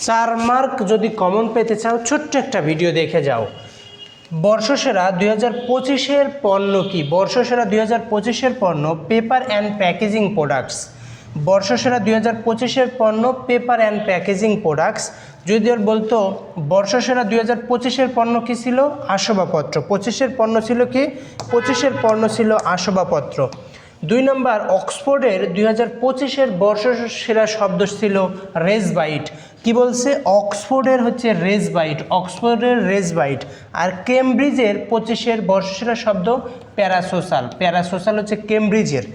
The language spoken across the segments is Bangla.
4 মার্ক যদি কমন পেতে চাও ছোট্ট একটা ভিডিও দেখে যাও। বর্ষসেরা 2025-এর পণ্য কি? বর্ষসেরা 2025-এর পণ্য পেপার অ্যান্ড প্যাকেজিং প্রোডাক্টস। বর্ষসেরা 2025-এর পণ্য পেপার অ্যান্ড প্যাকেজিং প্রোডাক্টস। যদি আর বলতো বর্ষসেরা 2025-এর পণ্য কি ছিল? আসবাবপত্র। 25-এর পণ্য ছিল কি? 25-এর পণ্য ছিল আসবাবপত্র। 2 নম্বর, অক্সফোর্ডের 2025-এর বর্ষসেরা শব্দ ছিল রেজবাইট। কি বলছে? অক্সফোর্ডের হচ্ছে রেজবাইট, অক্সফোর্ডের রেজবাইট। আর কেমব্রিজের 25-এর বর্ষসেরা শব্দ প্যারাসোশ্যাল। প্যারাসোশ্যাল হচ্ছে কেমব্রিজের।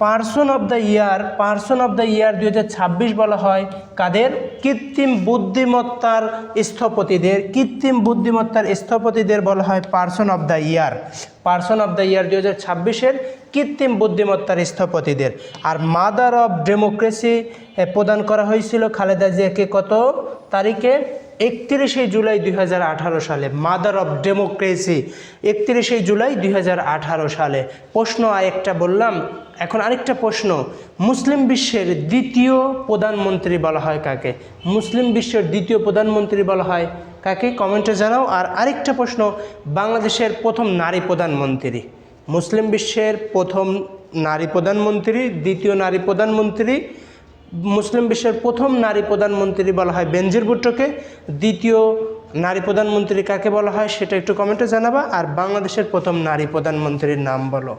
Person of the year, person of the year 2026 বলা হয় কাদের? কৃত্রিম বুদ্ধিমত্তার স্থপতিদের। কৃত্রিম বুদ্ধিমত্তার স্থপতিদের বলা হয় person of the year. Person of the year 2026-এর কৃত্রিম বুদ্ধিমত্তার স্থপতিদের। আর মাদার অফ ডেমোক্রেসি প্রদান করা হয়েছিল খালেদা জিয়াকে কত তারিখে? 31শে জুলাই 2018 সালে। মাদার অফ ডেমোক্রেসি 31শে জুলাই 2018 সালে। প্রশ্ন আরেকটা বললাম, এখন আরেকটা প্রশ্ন, মুসলিম বিশ্বের দ্বিতীয় প্রধানমন্ত্রী বলা হয় কাকে? মুসলিম বিশ্বের দ্বিতীয় প্রধানমন্ত্রী বলা হয় কাকে? কমেন্টে জানাও। আর আরেকটা প্রশ্ন, বাংলাদেশের প্রথম নারী প্রধানমন্ত্রী। মুসলিম বিশ্বের প্রথম নারী প্রধানমন্ত্রী, দ্বিতীয় নারী প্রধানমন্ত্রী। মুসলিম বিশ্বের প্রথম নারী প্রধানমন্ত্রী বলা হয় বেনজির ভুট্টোকে। দ্বিতীয় নারী প্রধানমন্ত্রী কাকে বলা হয় সেটা একটু কমেন্টে জানাবা। আর বাংলাদেশের প্রথম নারী প্রধানমন্ত্রীর নাম বলো।